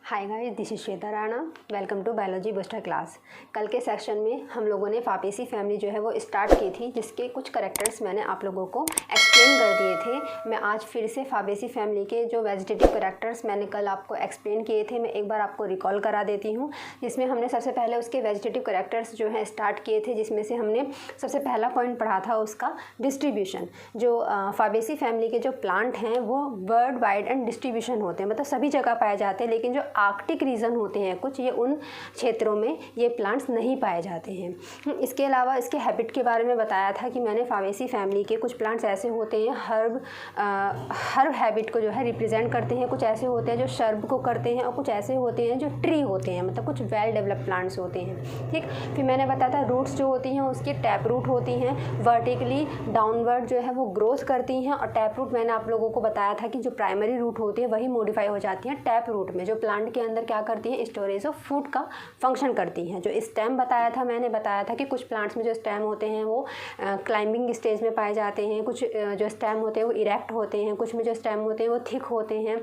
Hi guys, this is Shweta Rana. Welcome to biology booster class. कल के section में हम लोगों ने फाबेसी फैमिली जो है वो स्टार्ट की थी, जिसके कुछ करैक्टर्स मैंने आप लोगों को एक्सप्लेन कर दिए थे। मैं आज फिर से फाबेसी फैमिली के जो वेजिटेटिव करैक्टर्स मैंने कल आपको एक्सप्लेन किए थे, मैं एक बार आपको रिकॉल करा देती हूँ। जिसमें हमने सबसे पहले उसके वेजिटेटिव करैक्टर्स जो हैं स्टार्ट किए थे, जिसमें से हमने सबसे पहला पॉइंट पढ़ा था उसका डिस्ट्रीब्यूशन। जो फाबेसी फैमिली के जो प्लांट हैं वो वर्ल्ड वाइड एंड डिस्ट्रीब्यूशन होते हैं, मतलब सभी जगह पाए जाते हैं, लेकिन जो आर्कटिक रीजन होते हैं कुछ, ये उन क्षेत्रों में ये प्लांट्स नहीं पाए जाते हैं। इसके अलावा इसके हैबिट के बारे में बताया था कि मैंने फाबेसी फैमिली के कुछ प्लांट्स ऐसे होते हैं हर्ब हैबिट को जो है रिप्रेजेंट करते हैं, कुछ ऐसे होते हैं जो शर्ब को करते हैं, और कुछ ऐसे होते हैं जो ट्री होते हैं, मतलब कुछ वेल डेवलप्ड प्लांट्स होते हैं। ठीक, फिर मैंने बताया था रूट्स जो होती हैं उसकी टैप रूट होती हैं, वर्टिकली डाउनवर्ड जो है वो ग्रोथ करती हैं, और टैप रूट मैंने आप लोगों को बताया था कि जो प्राइमरी रूट होती है वही मॉडिफाई हो जाती है टैप रूट में, जो प्लांट के अंदर क्या करती है, स्टोरेज ऑफ फूड का फंक्शन करती हैं। जो स्टेम बताया था, मैंने बताया था कि कुछ प्लांट्स में जो स्टेम होते हैं वो क्लाइंबिंग स्टेज में पाए जाते हैं, कुछ जो स्टेम होते हैं वो इरेक्ट होते हैं, कुछ में जो स्टेम होते हैं वो थिक होते हैं।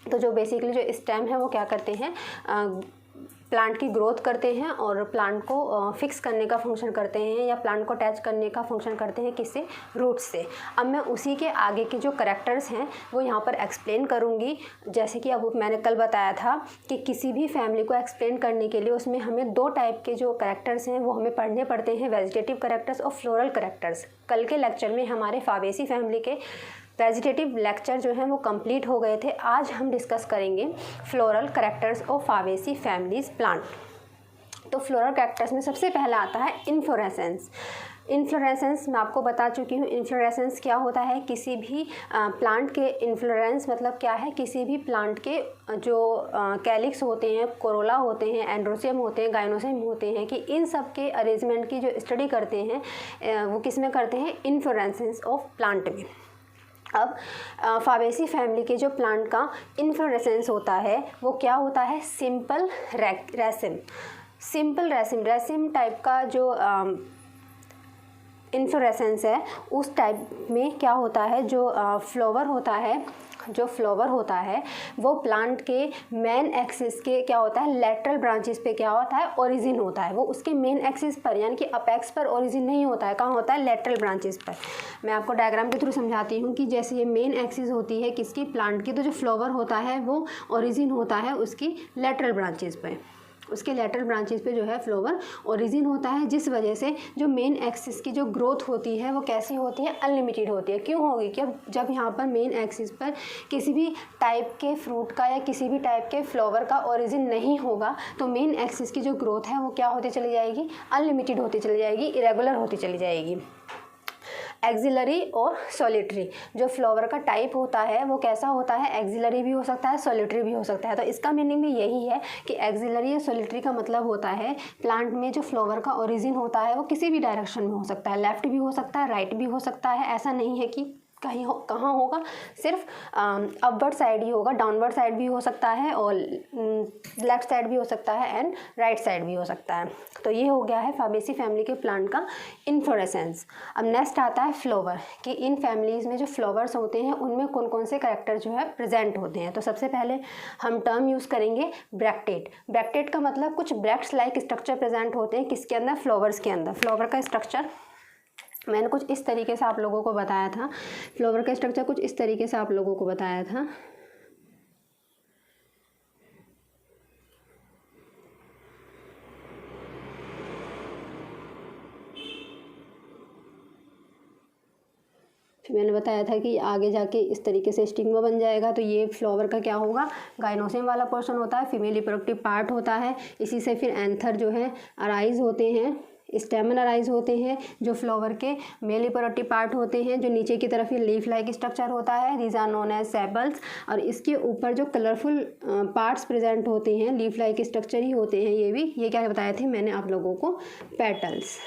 तो जो बेसिकली जो स्टेम है वो क्या करते हैं, प्लांट की ग्रोथ करते हैं और प्लांट को फिक्स करने का फंक्शन करते हैं, या प्लांट को अटैच करने का फंक्शन करते हैं किससे, रूट्स से। अब मैं उसी के आगे के जो करैक्टर्स हैं वो यहाँ पर एक्सप्लेन करूँगी। जैसे कि अब मैंने कल बताया था कि किसी भी फैमिली को एक्सप्लेन करने के लिए उसमें हमें दो टाइप के जो करैक्टर्स हैं वो हमें पढ़ने पड़ते हैं, वेजिटेटिव करैक्टर्स और फ्लोरल करैक्टर्स। कल के लेक्चर में हमारे फाबेसी फैमिली के वेजिटेटिव लेक्चर जो हैं वो कंप्लीट हो गए थे। आज हम डिस्कस करेंगे floral characters of Fabaceae families plant. तो फ्लोरल करैक्टर्स में सबसे पहला आता है इन्फ्लोरेसेंस। इन्फ्लोरेसेंस मैं आपको बता चुकी हूँ। इन्फ्लोरेसेंस क्या होता है, किसी भी प्लांट के इन्फ्लोरेंस मतलब क्या है, किसी भी प्लांट के जो कैलिक्स होते हैं, कोरोला होते हैं, एंड्रोसियम होते हैं, गाइनोसियम होते हैं, कि इन सब के अरेंजमेंट की जो स्टडी करते हैं वो किस में करते हैं, इन्फ्लोरेसेंस ऑफ प्लांट में। अब फाबेसी फैमिली के जो प्लांट का इन्फ्लोरेसेंस होता है वो क्या होता है, सिंपल रेसिम। सिंपल रेसिम टाइप का जो इन्फ्लोरेसेंस है उस टाइप में क्या होता है, जो फ्लावर होता है वो प्लांट के मेन एक्सिस के क्या होता है, लेटरल ब्रांचेस पे क्या होता है, ओरिजिन होता है। वो उसके मेन एक्सिस पर यानी कि अपेक्स पर ओरिजिन नहीं होता है, कहाँ होता है, लेटरल ब्रांचेस पर। मैं आपको डायग्राम के थ्रू समझाती हूँ कि जैसे ये मेन एक्सिस होती है किसकी, प्लांट की, तो जो फ्लावर होता है वो ओरिजिन होता है उसकी लेटरल ब्रांचेस पर। उसके लेटरल ब्रांचेस पे जो है फ्लावर ओरिजिन होता है, जिस वजह से जो मेन एक्सिस की जो ग्रोथ होती है वो कैसी होती है, अनलिमिटेड होती है। क्यों होगी, कि जब यहाँ पर मेन एक्सिस पर किसी भी टाइप के फ्रूट का या किसी भी टाइप के फ्लावर का ओरिजिन नहीं होगा, तो मेन एक्सिस की जो ग्रोथ है वो क्या होती चली जाएगी, अनलिमिटेड होती चली जाएगी, इरेगुलर होती चली जाएगी। एक्सिलरी और सॉलिटरी, जो फ्लावर का टाइप होता है वो कैसा होता है, एक्सिलरी भी हो सकता है, सॉलिटरी भी हो सकता है। तो इसका मीनिंग भी यही है कि एक्सिलरी या सॉलिटरी का मतलब होता है प्लांट में जो फ्लावर का ओरिजिन होता है वो किसी भी डायरेक्शन में हो सकता है, लेफ्ट भी हो सकता है, राइट भी हो सकता है। ऐसा नहीं है कि कहाँ होगा, सिर्फ अपवर्ड साइड ही होगा, डाउनवर्ड साइड भी हो सकता है, और लेफ्ट साइड भी हो सकता है, एंड राइट साइड भी हो सकता है। तो ये हो गया है फाबेसी फैमिली के प्लांट का इन्फ्लोरेसेंस। अब नेक्स्ट आता है फ्लावर, कि इन फैमिलीज़ में जो फ्लावर्स होते हैं उनमें कौन कौन से कैरेक्टर जो है प्रेजेंट होते हैं। तो सबसे पहले हम टर्म यूज़ करेंगे ब्रैक्टेट। ब्रैक्टेट का मतलब कुछ ब्रैक्ट्स लाइक स्ट्रक्चर प्रेजेंट होते हैं किसके अंदर, फ्लावर्स के अंदर। फ्लावर का स्ट्रक्चर मैंने कुछ इस तरीके से आप लोगों को बताया था, फ्लावर का स्ट्रक्चर कुछ इस तरीके से आप लोगों को बताया था। फिर मैंने बताया था कि आगे जाके इस तरीके से स्टिग्मा बन जाएगा। तो ये फ्लावर का क्या होगा, गाइनोसियम वाला पोर्शन होता है, फीमेल रिप्रोडक्टिव पार्ट होता है। इसी से फिर एंथर जो है अराइज होते हैं, स्टेमन अराइज होते हैं, जो फ्लावर के मेल रिप्रोडक्टिव पार्ट होते हैं, जो नीचे की तरफ ये लीफ लाइक स्ट्रक्चर होता है, these are known as sepals. और इसके ऊपर जो कलरफुल पार्ट्स प्रेजेंट होते हैं, लीफ लाइक स्ट्रक्चर ही होते हैं ये क्या बताए थे मैंने आप लोगों को, पेटल्स।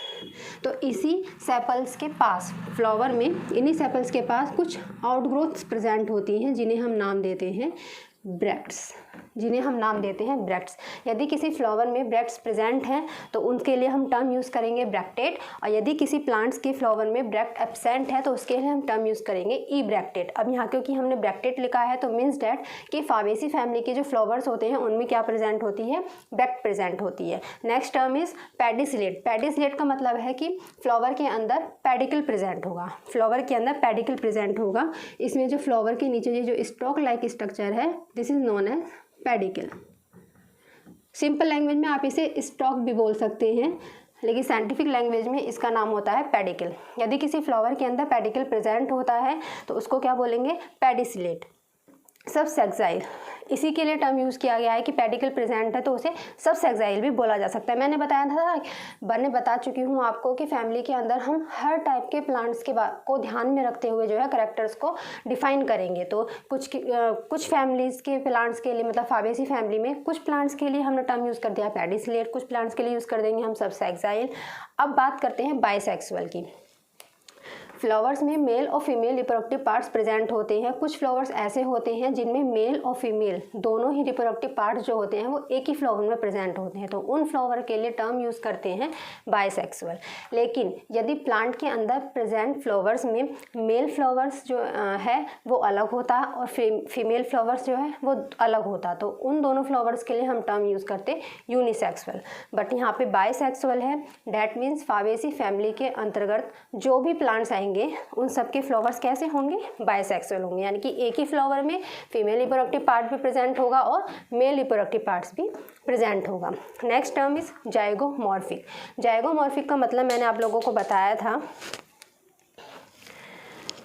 तो इसी सेपल्स के पास, फ्लावर में इन्हीं सेपल्स के पास कुछ आउटग्रोथ्स प्रेजेंट होती हैं जिन्हें हम नाम देते हैं ब्रैक्ट्स। जिन्हें हम नाम देते हैं ब्रैक्ट्स। यदि किसी फ्लावर में ब्रैक्ट्स प्रेजेंट हैं तो उनके लिए हम टर्म यूज़ करेंगे ब्रैक्टेट, और यदि किसी प्लांट्स के फ्लावर में ब्रैक्ट एब्सेंट है तो उसके लिए हम टर्म यूज़ करेंगे ई ब्रैक्टेट। अब यहाँ क्योंकि हमने ब्रैक्टेट लिखा है तो मीन्स डैट कि फाबेसी फैमिली के जो फ्लावर्स होते हैं उनमें क्या प्रेजेंट होती है, ब्रैक्ट प्रेजेंट होती है। Next term is pedicellate. Pedicellate का मतलब है कि फ्लावर के अंदर पेडिकल प्रेजेंट होगा, फ्लावर के अंदर पेडिकल प्रेजेंट होगा। इसमें जो फ्लावर के नीचे ये जो स्टॉक लाइक स्ट्रक्चर है this is known as pedicel. Simple language में आप इसे स्टॉक भी बोल सकते हैं, लेकिन साइंटिफिक लैंग्वेज में इसका नाम होता है पेडिकल। यदि किसी फ्लावर के अंदर पेडिकल प्रेजेंट होता है तो उसको क्या बोलेंगे, पेडिसिलेट। सबसेक्साइल, इसी के लिए टर्म यूज़ किया गया है कि पेडिकल प्रेजेंट है तो उसे सबसेक्साइल भी बोला जा सकता है। मैंने बताया था, मैंने बता चुकी हूँ आपको कि फैमिली के अंदर हम हर टाइप के प्लांट्स के को ध्यान में रखते हुए जो है कैरेक्टर्स को डिफाइन करेंगे। तो कुछ फैमिलीज़ के प्लांट्स के लिए, मतलब फाबेसी फैमिली में कुछ प्लांट्स के लिए हमने टर्म यूज़ कर दिया पेडिसिलेट, कुछ प्लांट्स के लिए यूज़ कर देंगे हम सबसेक्साइल। अब बात करते हैं बाइसेक्सुअल की। फ्लावर्स में मेल और फीमेल रिप्रोडक्टिव पार्ट्स प्रेजेंट होते हैं। कुछ फ्लावर्स ऐसे होते हैं जिनमें मेल और फीमेल दोनों ही रिप्रोडक्टिव पार्ट्स जो होते हैं वो एक ही फ्लावर में प्रेजेंट होते हैं, तो उन फ्लावर के लिए टर्म यूज़ करते हैं बाइसेक्सुअल। लेकिन यदि प्लांट के अंदर प्रेजेंट फ्लावर्स में मेल फ्लावर्स जो है वो अलग होता और फीमेल फ्लावर्स जो है वो अलग होता, तो उन दोनों फ्लावर्स के लिए हम टर्म यूज़ करते यूनिसेक्सुअल। बट यहाँ पे बाइसेक्सुअल है, डैट मीन्स फाबेसी फैमिली के अंतर्गत जो भी प्लांट्स आएंगे उन सब के फ्लावर्स कैसे होंगे, बाइसेक्सुअल होंगे, यानी कि एक ही फ्लावर में फीमेल रिप्रोडक्टिव पार्ट भी प्रेजेंट होगा और मेल रिप्रोडक्टिव पार्ट्स भी प्रेजेंट होगा। Next term is zygomorphic. Zygomorphic का मतलब मैंने आप लोगों को बताया था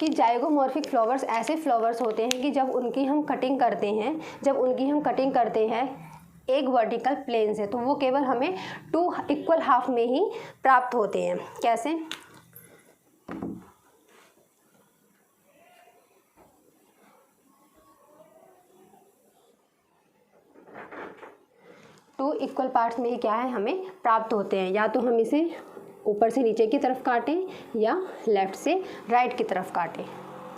कि जाइगोमॉर्फिक फ्लावर्स ऐसे फ्लावर्स होते हैं कि जब उनकी हम कटिंग करते हैं एक वर्टिकल प्लेन से, तो वो केवल हमें 2 इक्वल हाफ में ही प्राप्त होते हैं। कैसे, टू इक्वल पार्ट्स में ही क्या है हमें प्राप्त होते हैं। या तो हम इसे ऊपर से नीचे की तरफ काटें या लेफ्ट से राइट की तरफ काटें।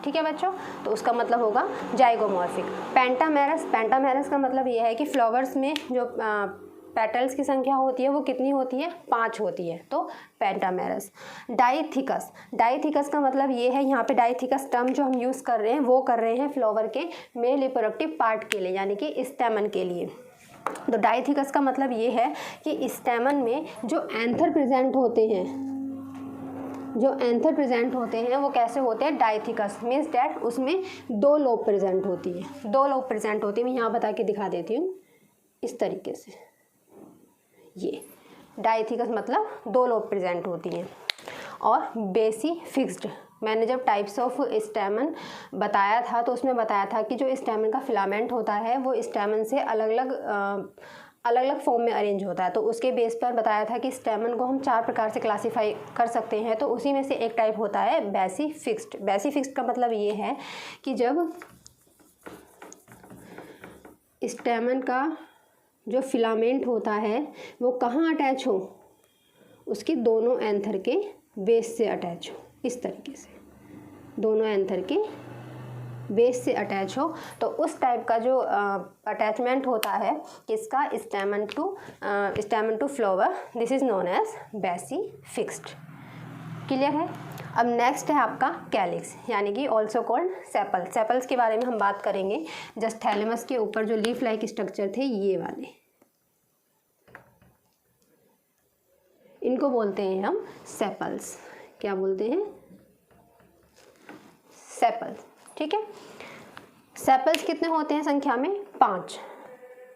ठीक है बच्चों, तो उसका मतलब होगा जाइगोमॉर्फिक। पेंटामेरस, पेंटामेरस का मतलब ये है कि फ्लावर्स में जो पेटल्स की संख्या होती है वो कितनी होती है, 5 होती है, तो पेंटामेरस। डाइथिकस, डाइथिकस का मतलब ये है, यहाँ पे डाइथिकस टर्म जो हम यूज़ कर रहे हैं वो कर रहे हैं फ्लावर के मेल रिप्रोडक्टिव पार्ट के लिए, यानी कि स्टेमन के लिए। तो डाइथिकस का मतलब ये है कि स्टेमन में जो एंथर प्रेजेंट होते हैं वो कैसे होते हैं, डाइथिकस। मीन्स डैट उसमें 2 लोब प्रेजेंट होती है, 2 लोब प्रेजेंट होती है। मैं यहाँ बता के दिखा देती हूँ इस तरीके से, ये डाइथिकस मतलब 2 लोब प्रेजेंट होती हैं। और बेसी फिक्स्ड, मैंने जब टाइप्स ऑफ स्टेमन बताया था तो उसमें बताया था कि जो स्टेमन का फिलामेंट होता है वो स्टेमन से अलग अलग फॉर्म में अरेंज होता है। तो उसके बेस पर बताया था कि स्टेमन को हम 4 प्रकार से क्लासीफाई कर सकते हैं, तो उसी में से एक टाइप होता है बेसी फिक्स्ड। बेसी फिक्स्ड का मतलब ये है कि जब स्टेमन का जो फिलामेंट होता है वो कहाँ अटैच हो, उसकी दोनों एंथर के बेस से अटैच हो, इस तरीके से दोनों एंथर के बेस से अटैच हो, तो उस टाइप का जो अटैचमेंट होता है किसका, stamen to flower, this is known as basifixed. Clear है। अब नेक्स्ट है आपका कैलिक्स, यानी कि ऑल्सो कॉल्ड सेपल। सेपल्स के बारे में हम बात करेंगे। जस्ट थैलेमस के ऊपर जो लीफ लाइक स्ट्रक्चर थे ये वाले, इनको बोलते हैं हम सेपल्स। क्या बोलते हैं, सेपल्स। ठीक है, सेपल्स कितने होते हैं संख्या में, 5।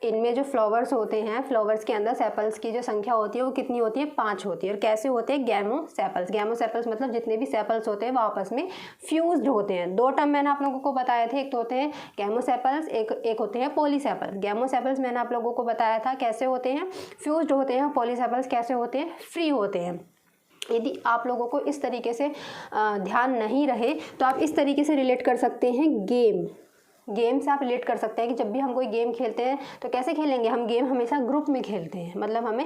इनमें जो फ्लावर्स होते हैं, फ्लावर्स के अंदर सेपल्स की जो संख्या होती है वो कितनी होती है, 5 होती है। और कैसे होते हैं, गैमोसेपल्स। गैमोसेपल्स मतलब जितने भी सेपल्स होते हैं वो आपस में फ्यूज्ड होते हैं। 2 टर्म मैंने आप लोगों को बताए थे, एक तो होते हैं गैमोसेपल्स, एक होते हैं पॉलीसेपल्स। गैमोसेपल्स मैंने आप लोगों को बताया था कैसे होते हैं, फ्यूज्ड होते हैं। पॉलीसेपल्स कैसे होते हैं, फ्री होते हैं। यदि आप लोगों को इस तरीके से ध्यान नहीं रहे तो आप इस तरीके से रिलेट कर सकते हैं, गेम से आप रिलेट कर सकते हैं कि जब भी हम कोई गेम खेलते हैं तो कैसे खेलेंगे, हम गेम हमेशा ग्रुप में खेलते हैं, मतलब हमें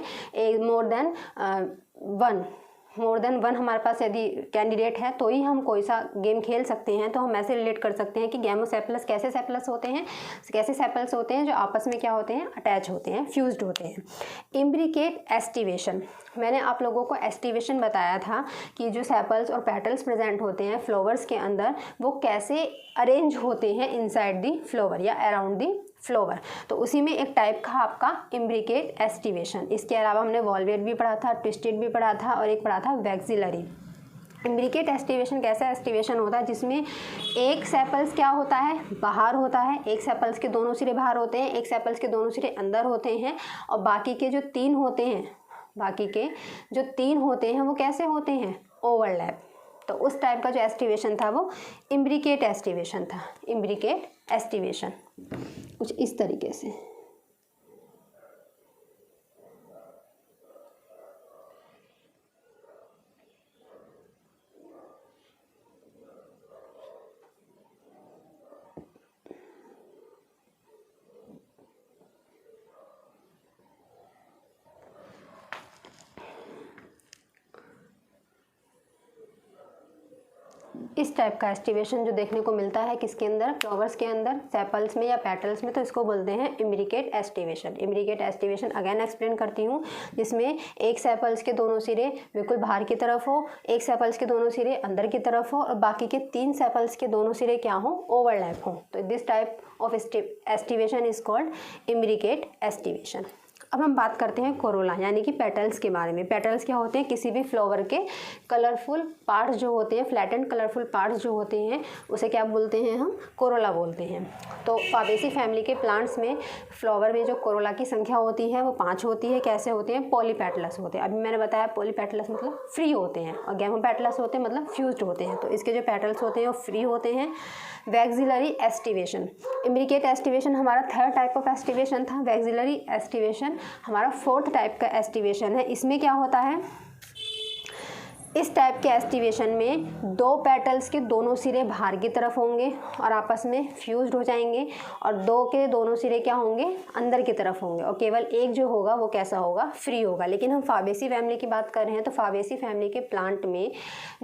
मोर देन 1 मोर देन वन हमारे पास यदि कैंडिडेट है तो ही हम कोई सा गेम खेल सकते हैं। तो हम ऐसे रिलेट कर सकते हैं कि गैमोसेफेलस कैसे सेफेलस होते हैं, कैसे सेफेलस होते हैं जो आपस में क्या होते हैं, अटैच होते हैं, फ्यूज्ड होते हैं। इम्ब्रिकेट एस्टिवेशन, मैंने आप लोगों को एस्टिवेशन बताया था कि जो सेपल्स और पेटल्स प्रेजेंट होते हैं फ्लावर्स के अंदर वो कैसे अरेंज होते हैं इनसाइड दी फ्लावर या अराउंड दी फ्लावर। तो उसी में एक टाइप का आपका इम्ब्रिकेट एस्टिवेशन। इसके अलावा हमने वॉल्वेट भी पढ़ा था, ट्विस्टेड भी पढ़ा था और एक पढ़ा था वैक्सिलरी। इम्ब्रिकेट एस्टिवेशन कैसा एस्टिवेशन होता है जिसमें एक सेपल्स क्या होता है, बाहर होता है, एक सेपल्स के दोनों सिरे बाहर होते हैं, एक सेपल्स के दोनों सिरे अंदर होते हैं और बाकी के जो तीन होते हैं वो कैसे होते हैं, ओवरलैप। तो उस टाइप का जो एस्टिवेशन था वो इम्ब्रिकेट एस्टिवेशन था। इम्ब्रिकेट एस्टिवेशन कुछ इस तरीके से। इस टाइप का एस्टिवेशन जो देखने को मिलता है किसके अंदर, फ्लावर्स के अंदर, सेपल्स में या पेटल्स में, तो इसको बोलते हैं imbricate aestivation. Imbricate aestivation again explain करती हूँ, जिसमें एक सेपल्स के दोनों सिरे बिल्कुल बाहर की तरफ हो, एक सेपल्स के दोनों सिरे अंदर की तरफ हो और बाकी के तीन सेपल्स के दोनों सिरे क्या हो, ओवरलैप हो। तो this type of aestivation is called imbricate aestivation. अब हम बात करते हैं कोरोला यानी कि पेटल्स के बारे में। पेटल्स क्या होते हैं, किसी भी फ्लावर के कलरफुल पार्ट्स जो होते हैं, फ्लैटेंड कलरफुल पार्ट्स जो होते हैं उसे क्या बोलते हैं, हम कोरोला बोलते हैं। तो फाबेसी फैमिली के प्लांट्स में फ्लावर में जो कोरोला की संख्या होती है वो 5 होती है। कैसे होते हैं, पॉलीपेटलस होते हैं। अभी मैंने बताया पॉलीपेटलस मतलब फ्री होते हैं और गैमोपेटलस होते हैं मतलब फ्यूज्ड होते हैं। तो इसके जो पेटल्स होते हैं वो फ्री होते हैं। वैक्सिलरी एस्टिवेशन, इम्ब्रिकेट एस्टिवेशन हमारा थर्ड टाइप ऑफ एस्टिवेशन था। वैक्सिलरी एस्टिवेशन हमारा फोर्थ टाइप का एस्टिवेशन है। इसमें क्या होता है, इस टाइप के एस्टिवेशन में दो पेटल्स के दोनों सिरे बाहर की तरफ होंगे और आपस में फ्यूज्ड हो जाएंगे और दो के दोनों सिरे क्या होंगे, अंदर की तरफ होंगे और केवल एक जो होगा वो कैसा होगा, फ्री होगा। लेकिन हम फाबेसी फैमिली की बात कर रहे हैं तो फाबेसी फैमिली के प्लांट में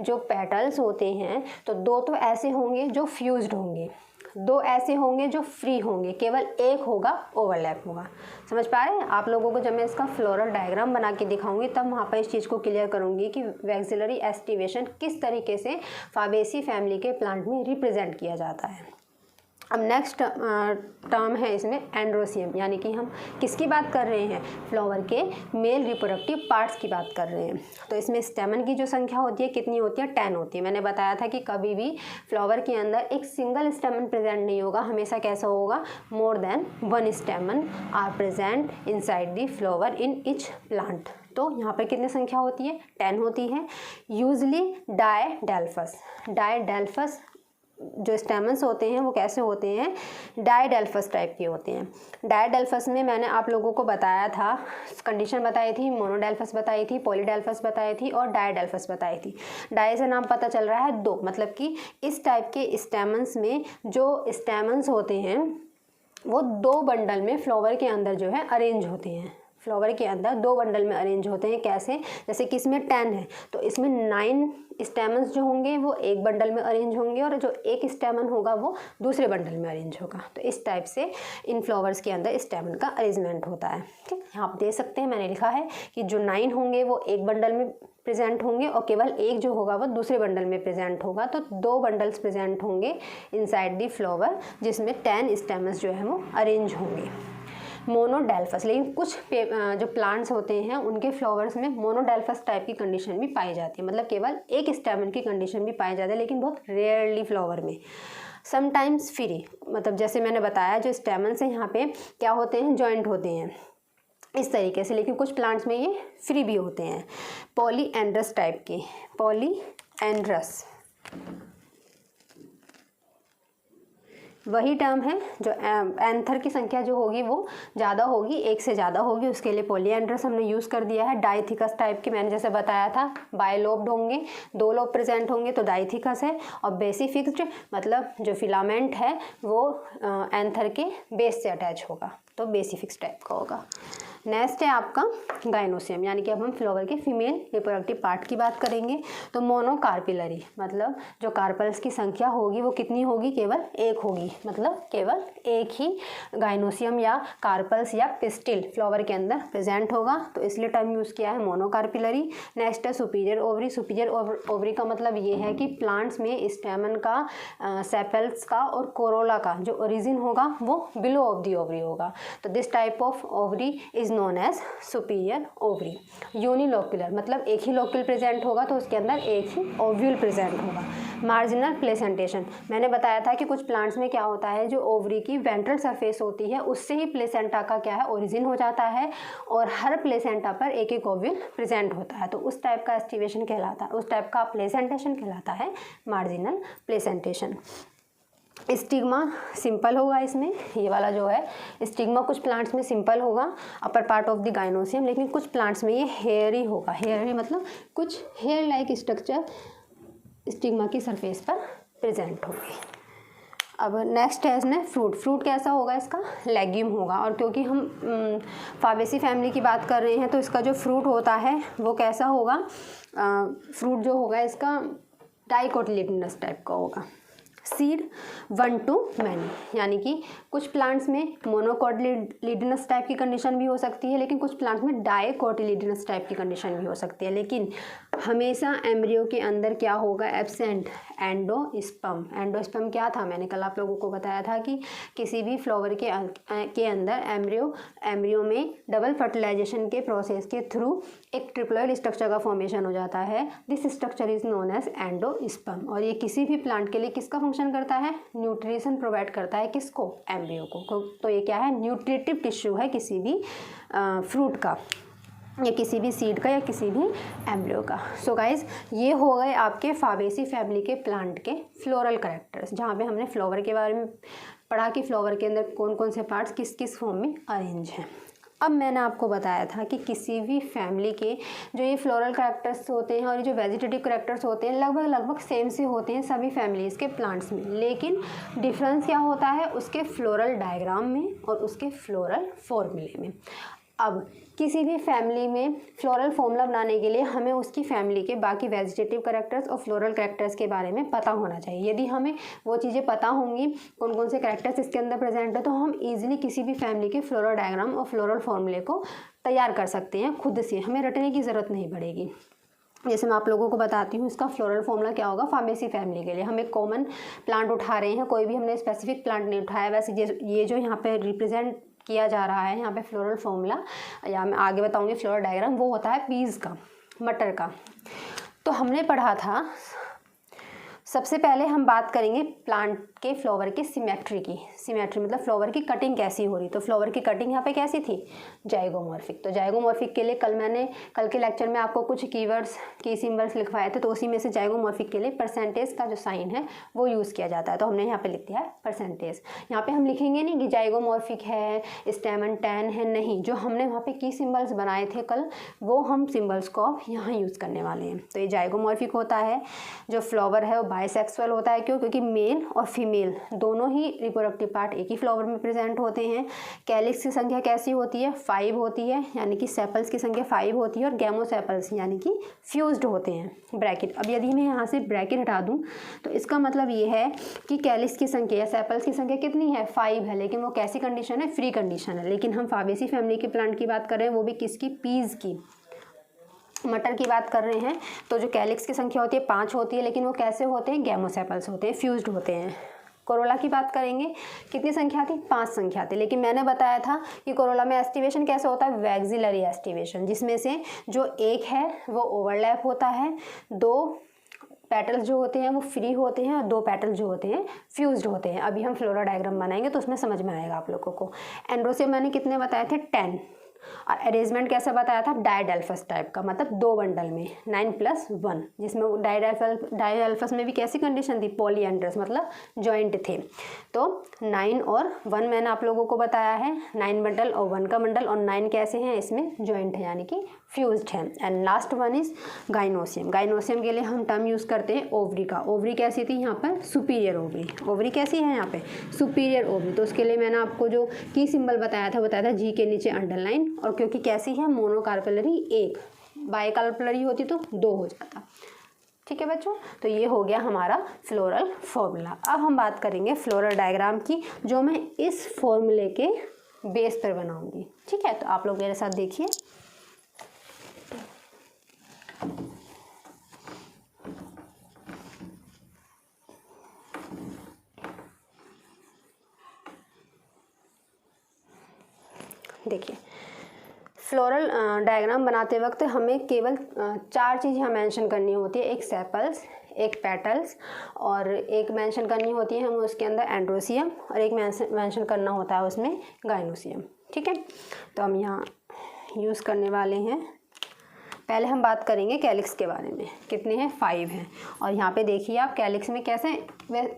जो पेटल्स होते हैं तो दो तो ऐसे होंगे जो फ्यूज्ड होंगे, दो ऐसे होंगे जो फ्री होंगे, केवल एक होगा ओवरलैप होगा। समझ पा रहे हैं आप लोगों को, जब मैं इसका फ्लोरल डायग्राम बना के दिखाऊंगी तब वहाँ पर इस चीज़ को क्लियर करूंगी कि वैक्सिलरी एस्टिवेशन किस तरीके से फाबेसी फैमिली के प्लांट में रिप्रेजेंट किया जाता है। अब नेक्स्ट टर्म है इसमें एंड्रोसियम, यानी कि हम किसकी बात कर रहे हैं, फ्लावर के मेल रिप्रोडक्टिव पार्ट्स की बात कर रहे हैं। तो इसमें स्टेमन की जो संख्या होती है कितनी होती है, 10 होती है। मैंने बताया था कि कभी भी फ्लावर के अंदर एक सिंगल स्टेमन प्रेजेंट नहीं होगा, हमेशा कैसा होगा, more than 1 stamen are present inside the flower in each plant. तो यहाँ पर कितनी संख्या होती है, 10 होती है। यूजली डायडेल्फस जो स्टेमन्स होते हैं वो कैसे होते हैं, डायडेल्फस टाइप के होते हैं। डायडेल्फस में मैंने आप लोगों को बताया था, कंडीशन बताई थी, मोनोडेल्फस बताई थी, पॉलीडेल्फस बताई थी और डायडेल्फस बताई थी। डाय से नाम पता चल रहा है दो, मतलब कि इस टाइप के स्टेमन्स में जो स्टेमन्स होते हैं वो 2 बंडल में फ्लावर के अंदर जो है अरेंज होते हैं। फ्लावर के अंदर 2 बंडल में अरेंज होते हैं। कैसे, जैसे कि इसमें 10 है तो इसमें 9 स्टेमन्स जो होंगे वो एक बंडल में अरेंज होंगे और जो एक स्टेमन होगा वो दूसरे बंडल में अरेंज होगा। तो इस टाइप से इन फ्लावर्स के अंदर स्टेमन का अरेंजमेंट होता है। ठीक, यहाँ आप देख सकते हैं मैंने लिखा है कि जो 9 होंगे वो एक बंडल में प्रेजेंट होंगे और केवल एक जो होगा वो दूसरे बंडल में प्रेजेंट होगा। तो 2 बंडल्स प्रेजेंट होंगे इनसाइड द फ्लावर जिसमें 10 स्टेमन्स जो है वो अरेंज होंगे। मोनोडेल्फस, लेकिन कुछ जो प्लांट्स होते हैं उनके फ्लावर्स में मोनोडेल्फस टाइप की कंडीशन भी पाई जाती है, मतलब केवल एक स्टेमन की कंडीशन भी पाई जाती है, लेकिन बहुत रेयरली फ्लावर में। समटाइम्स फ्री, मतलब जैसे मैंने बताया जो स्टेमन्स हैं यहाँ पे क्या होते हैं, जॉइंट होते हैं इस तरीके से, लेकिन कुछ प्लांट्स में ये फ्री भी होते हैं। पॉलीएंड्रस टाइप के, पॉलीएंड्रस वही टर्म है जो एंथर की संख्या जो होगी वो ज़्यादा होगी, एक से ज़्यादा होगी, उसके लिए पॉलीएंड्रस हमने यूज़ कर दिया है। डाइथिकस टाइप के मैंने जैसे बताया था, बायलोब्ड होंगे, 2 लोब प्रेजेंट होंगे तो डाइथिकस है। और बेसिफिक्स्ड मतलब जो फिलामेंट है वो एंथर के बेस से अटैच होगा, तो बेसिफिक्स टाइप का होगा। नेक्स्ट है आपका गाइनोसियम, यानी कि अब हम फ्लावर के फीमेल रिप्रोडक्टिव पार्ट की बात करेंगे। तो मोनोकार्पिलरी मतलब जो कार्पल्स की संख्या होगी वो कितनी होगी, केवल एक होगी, मतलब केवल एक ही गाइनोसियम या कार्पल्स या पिस्टिल फ्लावर के अंदर प्रेजेंट होगा, तो इसलिए टर्म यूज़ किया है मोनोकार्पिलरी। नेक्स्ट है सुपीरियर ओवरी। सुपीरियर ओवरी का मतलब ये है कि प्लांट्स में स्टेमन का, सेपल्स का और कोरोला का जो ओरिजिन होगा वो बिलो ऑफ दी ओवरी होगा, तो this type of ovary is known as superior ovary. Unilocular मतलब एक ही लोक्यूल प्रेजेंट होगा तो उसके अंदर एक ही ओव्यूल प्रेजेंट होगा। मार्जिनल प्लेसेंटेशन, मैंने बताया था कि कुछ प्लांट्स में क्या होता है, जो ओवरी की वेंट्रल सरफेस होती है उससे ही प्लेसेंटा का क्या है ओरिजिन हो जाता है, और हर प्लेसेंटा पर एक एक ओव्यूल प्रेजेंट होता है, तो उस टाइप का एस्टिवेशन कहलाता है, उस टाइप का प्लेसेंटेशन कहलाता है मार्जिनल प्लेसेंटेशन। स्टिग्मा सिंपल होगा इसमें, ये वाला जो है स्टिग्मा कुछ प्लांट्स में सिंपल होगा upper part of the gynoecium, लेकिन कुछ प्लांट्स में ये हेयरी होगा। हेयरी मतलब कुछ हेयर लाइक स्ट्रक्चर स्टिग्मा की सरफेस पर प्रेजेंट होगी। अब नेक्स्ट है इसमें फ्रूट। फ्रूट कैसा होगा, इसका लेग्यूम होगा, और क्योंकि हम फाबेसी फैमिली की बात कर रहे हैं तो इसका जो फ्रूट होता है वो कैसा होगा, फ्रूट जो होगा इसका डाइकोटिलेडनस टाइप का होगा। सीड 1 to many, यानी कि कुछ प्लांट्स में मोनोकोटिलिडनस टाइप की कंडीशन भी हो सकती है, लेकिन कुछ प्लांट्स में डाइकोटिलिडनस टाइप की कंडीशन भी हो सकती है, लेकिन हमेशा एम्ब्रियो के अंदर क्या होगा, एब्सेंट एंडोस्पर्म। एंडोस्पर्म क्या था, मैंने कल आप लोगों को बताया था कि किसी भी फ्लावर के अंदर एम्ब्रियो में डबल फर्टिलाइजेशन के प्रोसेस के थ्रू एक ट्रिप्लॉइड स्ट्रक्चर का फॉर्मेशन हो जाता है। This structure is known as endosperm, और ये किसी भी प्लांट के लिए किसका फंक्शन करता है, न्यूट्रिशन प्रोवाइड करता है, किसको, एम्ब्रियो को। तो ये क्या है, न्यूट्रिटिव टिश्यू है किसी भी फ्रूट का, या किसी भी सीड का, या किसी भी एम्ब्रियो का। सो गाइज ये हो गए आपके फाबेसी फैमिली के प्लांट के फ्लोरल कैरेक्टर्स, जहाँ पे हमने फ्लावर के बारे में पढ़ा कि फ्लावर के अंदर कौन कौन से पार्ट्स किस किस फॉर्म में अरेंज हैं। अब मैंने आपको बताया था कि किसी भी फैमिली के जो ये फ्लोरल कैरेक्टर्स होते हैं और ये जो वेजिटेटिव कैरेक्टर्स होते हैं लगभग सेम से होते हैं सभी फैमिलीज़ के प्लांट्स में, लेकिन डिफरेंस क्या होता है उसके फ्लोरल डायग्राम में और उसके फ्लोरल फॉर्मूले में। अब किसी भी फैमिली में फ्लोरल फॉर्मूला बनाने के लिए हमें उसकी फैमिली के बाकी वेजिटेटिव कैरेक्टर्स और फ्लोरल कैरेक्टर्स के बारे में पता होना चाहिए। यदि हमें वो चीज़ें पता होंगी कौन कौन से कैरेक्टर्स इसके अंदर प्रेजेंट है, तो हम ईजिली किसी भी फैमिली के फ्लोरल डायग्राम और फ्लोरल फॉर्मूले को तैयार कर सकते हैं खुद से, हमें रटने की ज़रूरत नहीं पड़ेगी। जैसे मैं आप लोगों को बताती हूँ इसका फ्लोरल फॉर्मूला क्या होगा फाबेसी फैमिली के लिए। हम एक कॉमन प्लांट उठा रहे हैं, कोई भी हमने स्पेसिफिक प्लांट नहीं उठाया, वैसे ये जो यहाँ पे रिप्रेजेंट किया जा रहा है यहाँ पे फ्लोरल फॉर्मूला, या मैं आगे बताऊँगी फ्लोरल डायग्राम, वो होता है पीज का, मटर का। तो हमने पढ़ा था, सबसे पहले हम बात करेंगे प्लांट के फ्लावर की सिमेट्री की। सिमेट्री मतलब फ्लावर की कटिंग कैसी हो रही, तो फ्लावर की कटिंग यहाँ पे कैसी थी, जाइगोमॉर्फिक। तो जाइगोमॉर्फिक के लिए कल के लेक्चर में आपको कुछ कीवर्ड्स की सिंबल्स लिखवाए थे, तो उसी में से जाइगोमॉर्फिक के लिए परसेंटेज का जो साइन है वो यूज़ किया जाता है, तो हमने यहाँ पे लिख दिया है परसेंटेज। यहाँ पे हम लिखेंगे नहीं कि जाइगोमॉर्फिक है, स्टेमन 10 है, नहीं, जो हमने वहाँ पे की सिंबल्स बनाए थे कल वो हम सिंबल्स को यहाँ यूज़ करने वाले हैं। तो ये जाइगोमॉर्फिक होता है। जो फ्लावर है वो बाइसेक्सुअल होता है, क्यों, क्योंकि मेल और फीमेल दोनों ही रिप्रोडक्टिव पार्ट एक ही फ्लावर में प्रेजेंट होते हैं। कैलिक्स की संख्या कैसी होती है, 5 होती है, यानी कि सेपल्स की संख्या 5 होती है, और गैमोसेपल्स यानी कि फ्यूज्ड होते हैं। ब्रैकेट, अब यदि मैं यहाँ से ब्रैकेट हटा दूँ तो इसका मतलब ये है कि कैलिक्स की संख्या या सेपल्स की संख्या कितनी है, 5 है, लेकिन वो कैसी कंडीशन है, फ्री कंडीशन है। लेकिन हम फाबेसी फैमिली के प्लांट की बात कर रहे हैं, वो भी किसकी, पीज की, मटर की बात कर रहे हैं। तो जो कैलिक्स की संख्या होती है 5 होती है, लेकिन वो कैसे होते हैं, गैमोसेपल्स होते हैं, फ्यूज्ड होते हैं। कोरोला की बात करेंगे, कितनी संख्या थी, 5 संख्या थी, लेकिन मैंने बताया था कि कोरोला में एस्टिवेशन कैसे होता है, वैक्सिलरी एस्टिवेशन, जिसमें से जो एक है वो ओवरलैप होता है, 2 पेटल्स जो होते हैं वो फ्री होते हैं और 2 पेटल्स जो होते हैं फ्यूज्ड होते हैं। अभी हम फ्लोरा डायग्राम बनाएंगे तो उसमें समझ में आएगा आप लोगों को। एंड्रोसियम मैंने कितने बताए थे, 10, और अरेंजमेंट कैसा बताया था, डायडेल्फस टाइप का, मतलब 2 बंडल में 9+1, जिसमें वो डायडेल्फस में भी कैसी कंडीशन थी, पॉलीएंड्रस मतलब जॉइंट थे। तो 9 और 1 मैंने आप लोगों को बताया है, 9 बंडल और 1 का बंडल, और 9 कैसे हैं, इसमें जॉइंट है यानी कि फ्यूज्ड है। And last one is gynoecium. Gynoecium के लिए हम टर्म यूज़ करते हैं ओवरी का। ओवरी कैसी थी यहाँ पर, सुपीरियर ओवरी। ओवरी कैसी है यहाँ पे, सुपीरियर ओवरी। तो उसके लिए मैंने आपको जो की सिंबल बताया था जी के नीचे अंडरलाइन, और क्योंकि कैसी है, मोनोकार्पेलरी 1, बाइकार्पेलरी होती तो 2 हो जाता। ठीक है बच्चों, तो ये हो गया हमारा फ्लोरल फॉर्मूला। अब हम बात करेंगे फ्लोरल डायग्राम की, जो मैं इस फॉर्मूले के बेस पर बनाऊंगी। ठीक है, तो आप लोग मेरे साथ देखिए। देखिए, फ्लोरल डायग्राम बनाते वक्त हमें केवल 4 चीज़ यहाँ मेंशन करनी होती है। एक सेपल्स, एक पेटल्स, और एक मेंशन करनी होती है हमें उसके अंदर एंड्रोसियम, और एक मेंशन करना होता है उसमें गाइनोसियम। ठीक है, तो हम यहाँ यूज़ करने वाले हैं। पहले हम बात करेंगे कैलिक्स के बारे में। कितने हैं, 5 हैं। और यहाँ पे देखिए आप, कैलिक्स में कैसे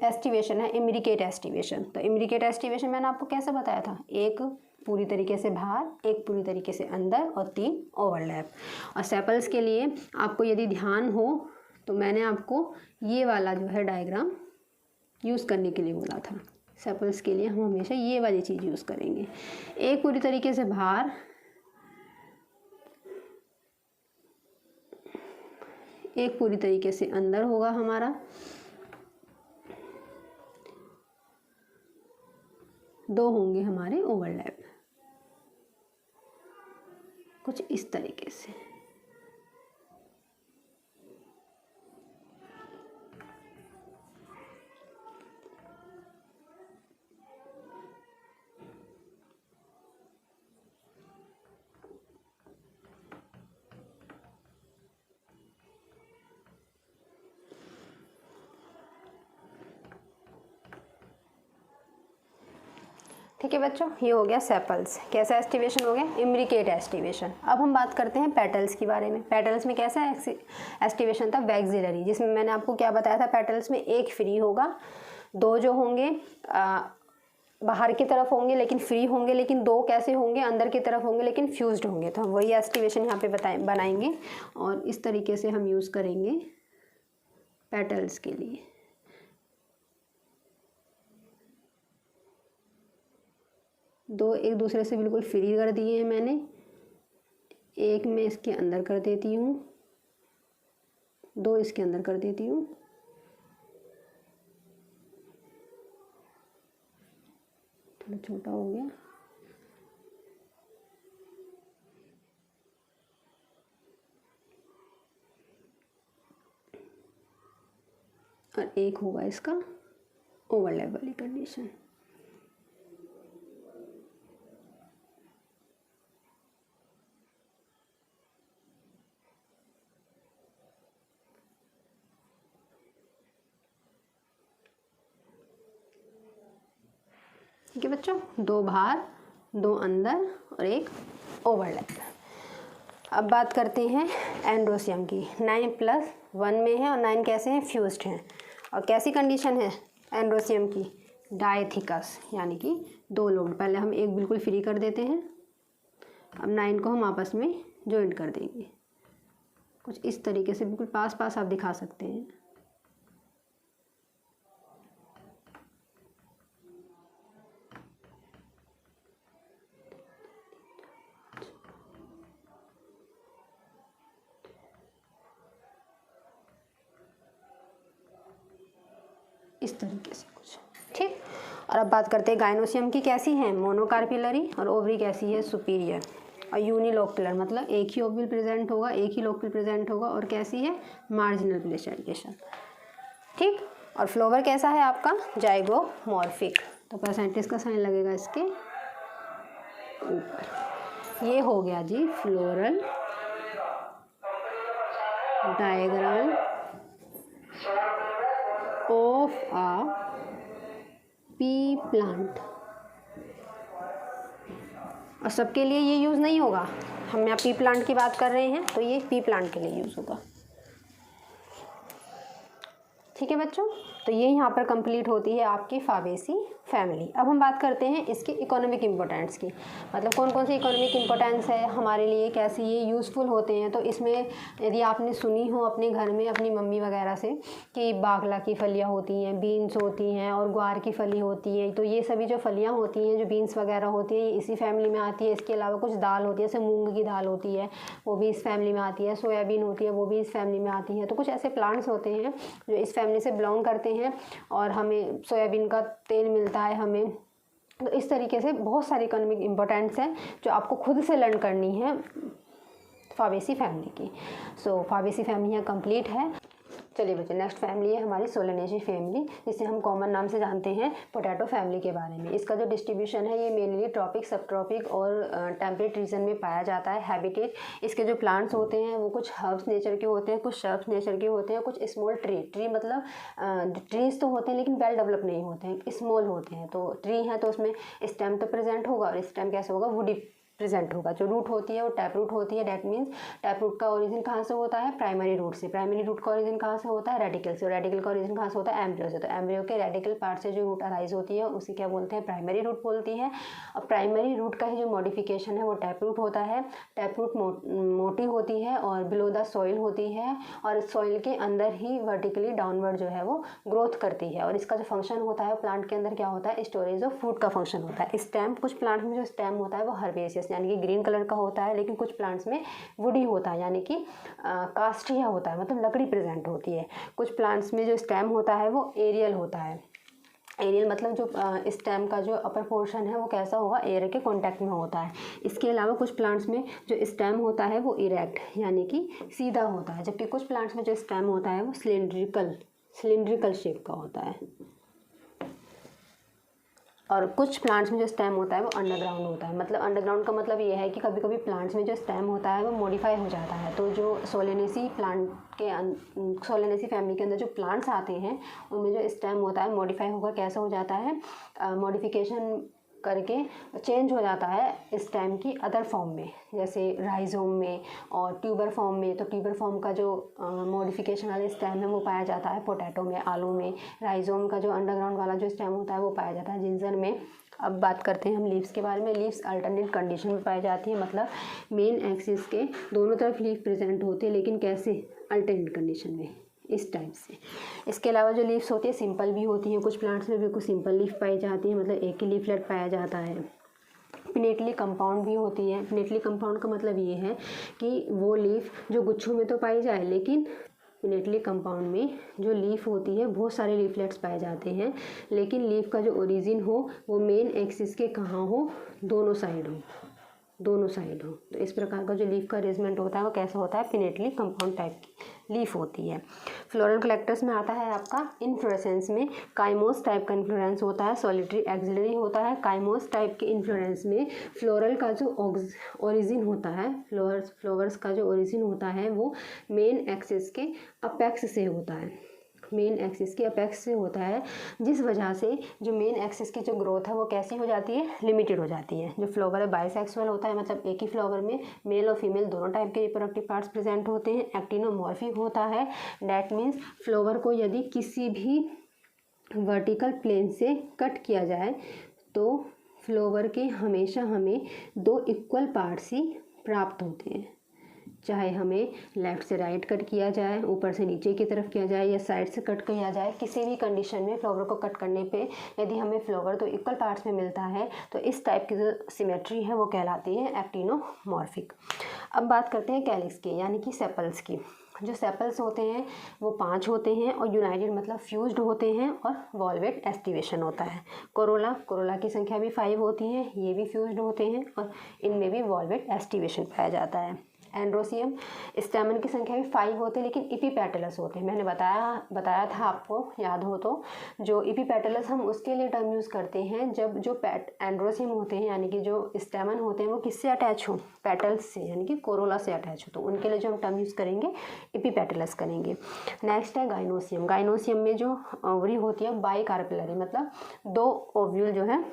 एस्टिवेशन है, इम्ब्रिकेट एस्टिवेशन। तो इम्ब्रिकेट एस्टिवेशन मैंने आपको कैसे बताया था, एक पूरी तरीके से बाहर, एक पूरी तरीके से अंदर, और 3 ओवरलैप। और सेपल्स के लिए आपको यदि ध्यान हो तो मैंने आपको ये वाला जो है डायग्राम यूज़ करने के लिए बोला था। सेपल्स के लिए हम हमेशा ये वाली चीज़ यूज़ करेंगे, एक पूरी तरीके से बाहर, एक पूरी तरीके से अंदर होगा हमारा, 2 होंगे हमारे ओवरलैप, कुछ इस तरीके से। ठीक है बच्चों, ये हो गया सेपल्स। कैसा एस्टिवेशन हो गया, इम्ब्रिकेट एस्टिवेशन। अब हम बात करते हैं पेटल्स के बारे में। पेटल्स में कैसा एस्टिवेशन था, वैक्सिलरी, जिसमें मैंने आपको क्या बताया था, पेटल्स में एक फ्री होगा, 2 जो होंगे बाहर की तरफ होंगे लेकिन फ्री होंगे, लेकिन 2 कैसे होंगे, अंदर की तरफ होंगे लेकिन फ्यूज्ड होंगे। तो हम वही एस्टिवेशन यहाँ पे बनाएंगे, और इस तरीके से हम यूज़ करेंगे पेटल्स के लिए। दो एक दूसरे से बिल्कुल फ्री कर दिए हैं मैंने, एक मैं इसके अंदर कर देती हूँ, 2 इसके अंदर कर देती हूँ, थोड़ा छोटा हो गया, और एक होगा इसका ओवरलैप वाली कंडीशन। ठीक है बच्चों, 2 बाहर, 2 अंदर, और एक ओवरलैप। अब बात करते हैं एंड्रोसियम की। 9+1 में है, और 9 कैसे हैं, फ्यूज्ड हैं। और कैसी कंडीशन है एंड्रोसियम की, डायथिकस, यानी कि 2 लोग। पहले हम एक बिल्कुल फ्री कर देते हैं, अब 9 को हम आपस में जॉइंट कर देंगे, कुछ इस तरीके से, बिल्कुल पास पास आप दिखा सकते हैं। इस तरीके से कुछ, ठीक। और अब बात करते हैं गाइनोसियम की। कैसी है, मोनोकार्पिलरी, और ओवरी कैसी है, सुपीरियर, और यूनिलोक्युलर, मतलब एक ही ओव्यूल प्रेजेंट होगा, एक ही लोक्यूल प्रेजेंट होगा, और कैसी है, मार्जिनल प्लेसेंटेशन। ठीक। और फ्लोवर कैसा है आपका, जाइगोमॉर्फिक। तो परसेंटेज का साइन लगेगा इसके ऊपर। ये हो गया जी floral diagram of a pea plant। और सबके लिए ये यूज़ नहीं होगा। हम यहाँ पी प्लांट की बात कर रहे हैं तो ये पी प्लांट के लिए यूज़ होगा। ठीक है बच्चों, तो ये यहाँ पर कंप्लीट होती है आपकी फाबेसी फैमिली। अब हम बात करते हैं इसकी इकोनॉमिक इम्पोर्टेंस की, मतलब कौन कौन सी इकोनॉमिक इम्पोर्टेंस है हमारे लिए, कैसे ये यूज़फुल होते हैं। तो इसमें यदि आपने सुनी हो अपने घर में अपनी मम्मी वगैरह से कि बागला की फलियाँ होती हैं, बीन्स होती हैं और ग्वार की फली होती है, तो ये सभी जो फलियाँ होती हैं, जो बीन्स वगैरह होती है, ये इसी फैमिली में आती है। इसके अलावा कुछ दाल होती है, जैसे मूंग की दाल होती है, वो भी इस फैमिली में आती है। सोयाबीन होती है, वो भी इस फैमिली में आती है। तो कुछ ऐसे प्लांट्स होते हैं जो इस फैमिली से बिलोंग करते हैं और हमें सोयाबीन का तेल मिलता है हमें। तो इस तरीके से बहुत सारी इकोनॉमिक इम्पोर्टेंस है जो आपको खुद से लर्न करनी है फाबेसी फैमिली की। सो फाबेसी फैमिली यहाँ कंप्लीट है। चलिए बच्चे, नेक्स्ट फैमिली है हमारी सोलेनेसी फैमिली, जिसे हम कॉमन नाम से जानते हैं पोटैटो फैमिली के बारे में। इसका जो डिस्ट्रीब्यूशन है ये मेनली ट्रॉपिक, सब ट्रॉपिक और टेम्परेट रीजन में पाया जाता है। हैबिटेट इसके जो प्लांट्स होते हैं वो कुछ हर्ब्स नेचर के होते हैं, कुछ शर्ब्स नेचर के होते हैं, कुछ स्मॉल ट्री मतलब ट्रीज तो होते हैं लेकिन वेल डेवलप नहीं होते हैं, स्मॉल होते हैं। तो ट्री है तो उसमें स्टेम तो प्रेजेंट होगा और स्टेम कैसे होगा, वुडी प्रेजेंट होगा। जो रूट होती है वो टैप रूट होती है। डैट मीन्स टैप रूट का ओरिजिन कहाँ से होता है, प्राइमरी रूट से। प्राइमरी रूट का ओरिजिन कहाँ से होता है, रेडिकल से। रेडिकल का ओरिजिन कहाँ से होता है, एम्ब्रियो से। तो एम्ब्रियो के रेडिकल पार्ट से जो रूट अराइज होती है उसे क्या बोलते हैं, प्राइमरी रूट बोलती है। और प्राइमरी रूट का ही जो मॉडिफिकेशन है वो टैप रूट होता है। टैप रूट मोटी होती है और बिलो द सॉइल होती है और सॉइल के अंदर ही वर्टिकली डाउनवर्ड जो है वो ग्रोथ करती है। और इसका जो फंक्शन होता है प्लांट के अंदर क्या होता है, स्टोरेज ऑफ फूड का फंक्शन होता है। स्टेम, कुछ प्लांट में जो स्टेम होता है वो हर्बेसियस यानी कि ग्रीन कलर का होता है, लेकिन कुछ प्लांट्स में वुडी होता है यानी कि कास्टिया होता है, मतलब लकड़ी प्रेजेंट होती है। कुछ प्लांट्स में जो स्टेम होता है वो एरियल होता है। एरियल मतलब जो स्टेम का जो अपर पोर्शन है वो कैसा होगा, एयर के कांटेक्ट में होता है। इसके अलावा कुछ प्लांट्स में जो स्टेम होता है वो इरेक्ट यानी कि सीधा होता है, जबकि कुछ प्लांट्स में जो स्टेम होता है वो सिलिंड्रिकल शेप का होता है। और कुछ प्लांट्स में जो स्टेम होता है वो अंडरग्राउंड होता है। मतलब अंडरग्राउंड का मतलब ये है कि कभी कभी प्लांट्स में जो स्टेम होता है वो मॉडिफाई हो जाता है। तो जो सोलेनेसी फैमिली के अंदर जो प्लांट्स आते हैं उनमें जो स्टेम होता है मॉडिफाई होकर कैसा हो जाता है, मॉडिफिकेशन करके चेंज हो जाता है स्टेम की अदर फॉर्म में, जैसे राइजोम में और ट्यूबर फॉर्म में। तो ट्यूबर फॉर्म का जो मॉडिफिकेशन वाला स्टेम है वो पाया जाता है पोटैटो में, आलू में। राइजोम का जो अंडरग्राउंड वाला जो स्टेम होता है वो पाया जाता है जिंजर में। अब बात करते हैं हम लीव्स के बारे में। लीव्स अल्टरनेट कंडीशन में पाई जाती है, मतलब मेन एक्सिस के दोनों तरफ लीफ प्रेजेंट होती है, लेकिन कैसे, अल्टरनेट कंडीशन में, इस टाइप से। इसके अलावा जो लीव्स होती है सिंपल भी होती हैं, कुछ प्लांट्स में बिल्कुल सिंपल लीफ पाई जाती है, मतलब एक ही लीफलेट पाया जाता है। पिनेटली कंपाउंड भी होती है। पिनेटली कंपाउंड का मतलब ये है कि वो लीफ जो गुच्छों में तो पाई जाए, लेकिन पिनेटली कंपाउंड में जो लीफ होती है बहुत सारे लीफलेट्स पाए जाते हैं, लेकिन लीफ का जो ओरिजिन हो वो मेन एक्सिस के कहाँ हो, दोनों साइड हो। तो इस प्रकार का जो लीफ का अरेंजमेंट होता है वो कैसा होता है, पिनेटली कंपाउंड टाइप की लीफ होती है। फ्लोरल कलेक्टर्स में आता है आपका इन्फ्लोरेसेंस में काइमोस टाइप का इन्फ्लोरेंस होता है, सॉलिटरी एक्सिलरी होता है। काइमोस टाइप के इन्फ्लोरेंस में फ्लोरल का जो ओरिजिन होता है, फ्लावर्स का जो ओरिजिन होता है वो मेन एक्सिस के अपेक्स से होता है, मेन एक्सिस के अपेक्स से होता है, जिस वजह से जो मेन एक्सिस की जो ग्रोथ है वो कैसी हो जाती है, लिमिटेड हो जाती है। जो फ्लावर है बाइसेक्सुअल होता है, मतलब एक ही फ्लावर में मेल और फीमेल दोनों टाइप के रिप्रोडक्टिव पार्ट्स प्रेजेंट होते हैं। एक्टिनोमॉर्फिक होता है, डैट मीन्स फ्लावर को यदि किसी भी वर्टिकल प्लेन से कट किया जाए तो फ्लावर के हमेशा हमें 2 इक्वल पार्ट्स ही प्राप्त होते हैं, चाहे हमें लेफ़्ट से राइट कट किया जाए, ऊपर से नीचे की तरफ किया जाए या साइड से कट किया जाए। किसी भी कंडीशन में फ्लावर को कट करने पे यदि हमें फ्लावर तो इक्वल पार्ट्स में मिलता है तो इस टाइप की जो सिमेट्री है वो कहलाती है एक्टिनोमॉर्फिक। अब बात करते हैं कैलिक्स की, यानी कि सेपल्स की। जो सेपल्स होते हैं वो 5 होते हैं और यूनाइटेड मतलब फ्यूज्ड होते हैं और वॉल्वेट एस्टिवेशन होता है। कोरोला की संख्या भी 5 होती है, ये भी फ्यूज्ड होते हैं और इनमें भी वॉल्वेट एस्टिवेशन पाया जाता है। एंड्रोसियम स्टैमन की संख्या भी 5 होते हैं, लेकिन इपीपेटलस होते हैं। मैंने बताया था आपको, याद हो तो। जो इपीपेटलस हम उसके लिए टर्म यूज़ करते हैं जब जो एंड्रोसियम होते हैं यानी कि जो स्टैमन होते हैं वो किससे अटैच हो, पेटल्स से यानी कि कोरोला से अटैच हो, तो उनके लिए जो हम टर्म यूज़ करेंगे इपीपेटलस करेंगे। नेक्स्ट है गाइनोसियम। गाइनोसियम में जो ओवरी होती है बाई कार्पेलरी, मतलब 2 ओव्यूल जो है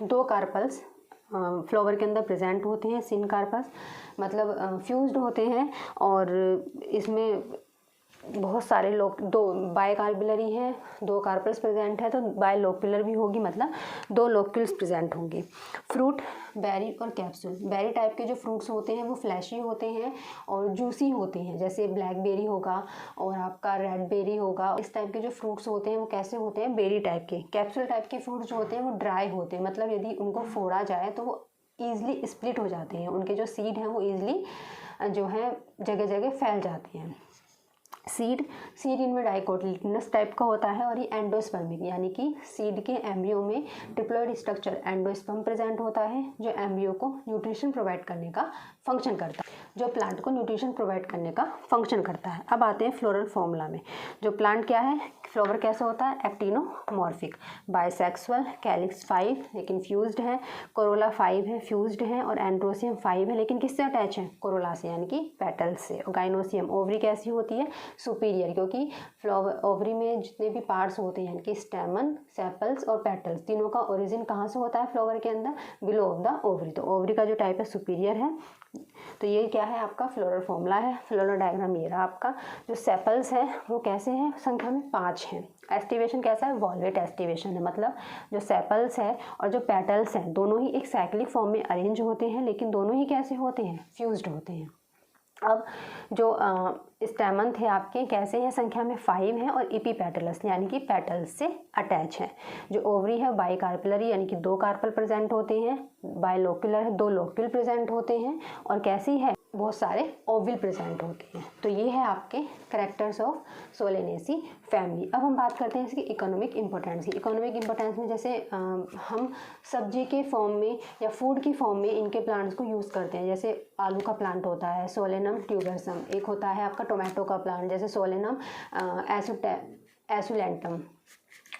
2 कार्पल्स फ्लावर के अंदर प्रेजेंट होते हैं, सिन कार्पस मतलब फ्यूज्ड होते हैं। और इसमें बहुत सारे लोग, दो बायकार्पिलरी हैं, दो कार्पल्स प्रेजेंट है, तो बायलोक्युलर भी होगी, मतलब दो लोक्यूल्स प्रेजेंट होंगे। फ्रूट, बेरी और कैप्सूल। बेरी टाइप के जो फ्रूट्स होते हैं वो फ्लैशी होते हैं और जूसी होते हैं, जैसे ब्लैकबेरी होगा और आपका रेड बेरी होगा। इस टाइप के जो फ्रूट्स होते हैं वो कैसे होते हैं, बेरी टाइप के। कैप्सूल टाइप के फ्रूट्स जो होते हैं वो ड्राई होते हैं, मतलब यदि उनको फोड़ा जाए तो वो ईजिली स्प्लिट हो जाते हैं, उनके जो सीड हैं वो ईजिली जो है जगह जगह फैल जाते हैं। सीड इनमें डाइकोटिलेडनस टाइप का होता है और ये एंडोस्पर्मिक, यानी कि सीड के एम्ब्रियो में डिप्लॉयड स्ट्रक्चर एंडोस्पर्म प्रेजेंट होता है, जो एम्ब्रियो को न्यूट्रिशन प्रोवाइड करने का फंक्शन करता है, जो प्लांट को न्यूट्रिशन प्रोवाइड करने का फंक्शन करता है। अब आते हैं फ्लोरल फॉर्मूला में। जो प्लांट क्या है, फ्लावर कैसे होता है, एक्टिनोमॉर्फिक, बाइसेक्सुअल, कैलिक्स 5 लेकिन फ्यूज्ड है, कोरोला 5 है, फ्यूज्ड है, और एंड्रोसियम 5 है लेकिन किससे अटैच है, कोरोला से, यानी कि पेटल्स से। और गाइनोसियम, ओवरी कैसी होती है, सुपीरियर, क्योंकि फ्लावर ओवरी में जितने भी पार्ट्स होते हैं, यानी कि स्टेमन, सेपल्स और पेटल्स, तीनों का ओरिजिन कहाँ से होता है फ्लावर के अंदर, बिलो ऑफ द ओवरी। तो ओवरी का जो टाइप है सुपीरियर है। तो ये क्या है आपका फ्लोरल फॉर्मूला है। फ्लोरल डायग्राम ये रहा आपका। जो सेपल्स है वो कैसे हैं, संख्या में 5 हैं। एस्टिवेशन कैसा है, वॉल्वेट एस्टिवेशन है, मतलब जो सेपल्स है और जो पेटल्स हैं दोनों ही एक साइक्लिक फॉर्म में अरेंज होते हैं, लेकिन दोनों ही कैसे होते हैं, फ्यूज्ड होते हैं। अब जो स्टेमन थे आपके कैसे हैं, संख्या में 5 हैं और इपीपेटलस यानी कि पेटल्स से अटैच है। जो ओवरी है बाइकार्पिलरी, यानी कि 2 कार्पल प्रेजेंट होते हैं, बायलोक्युलर है 2 लोक्यूल प्रेजेंट होते हैं, और कैसी है, बहुत सारे ओविल प्रेजेंट होते हैं। तो ये है आपके कैरेक्टर्स ऑफ सोलेनेसी फैमिली। अब हम बात करते हैं इसकी इकोनॉमिक इंपॉर्टेंस की। इकोनॉमिक इंपॉर्टेंस में जैसे हम सब्जी के फॉर्म में या फूड की फॉर्म में इनके प्लांट्स को यूज़ करते हैं। जैसे आलू का प्लांट होता है सोलेनम ट्यूबरसम, एक होता है आपका टोमेटो का प्लांट जैसे सोलेनम एसुलेंटम,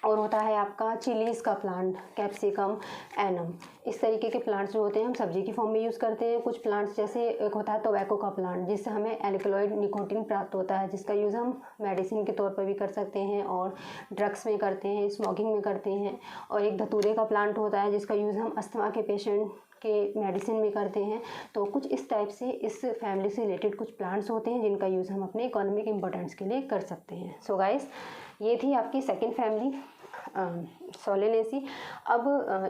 और होता है आपका चिलीज़ का प्लांट कैप्सिकम एनम। इस तरीके के प्लांट्स जो होते हैं हम सब्जी की फॉर्म में यूज़ करते हैं। कुछ प्लांट्स जैसे एक होता है टोबैको का प्लांट, जिससे हमें एल्कलॉइड निकोटीन प्राप्त होता है, जिसका यूज़ हम मेडिसिन के तौर पर भी कर सकते हैं और ड्रग्स में करते हैं, स्मोकिंग में करते हैं। और एक धतूरे का प्लांट होता है जिसका यूज़ हम अस्थमा के पेशेंट के मेडिसिन में करते हैं। तो कुछ इस टाइप से इस फैमिली से रिलेटेड कुछ प्लांट्स होते हैं जिनका यूज़ हम अपने इकोनॉमिक इम्पोर्टेंस के लिए कर सकते हैं। सो गाइस, ये थी आपकी सेकंड फैमिली सोलेनेसी। अब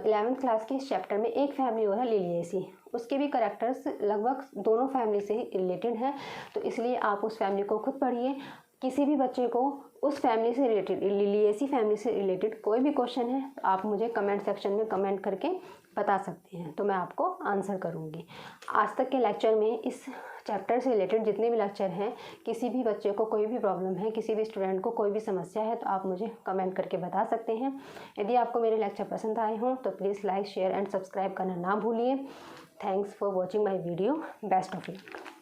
11th क्लास के इस चैप्टर में एक फैमिली और है लिलिएसी, उसके भी करेक्टर्स लगभग दोनों फैमिली से ही रिलेटेड हैं, तो इसलिए आप उस फैमिली को खुद पढ़िए। किसी भी बच्चे को उस फैमिली से रिलेटेड, लिलिएसी फैमिली से रिलेटेड कोई भी क्वेश्चन है तो आप मुझे कमेंट सेक्शन में कमेंट करके बता सकते हैं, तो मैं आपको आंसर करूँगी। आज तक के लेक्चर में इस चैप्टर से रिलेटेड जितने भी लेक्चर हैं, किसी भी बच्चे को कोई भी प्रॉब्लम है, किसी भी स्टूडेंट को कोई भी समस्या है, तो आप मुझे कमेंट करके बता सकते हैं। यदि आपको मेरे लेक्चर पसंद आए हों तो please like, share and subscribe करना ना भूलिए। Thanks for watching my video. Best of luck.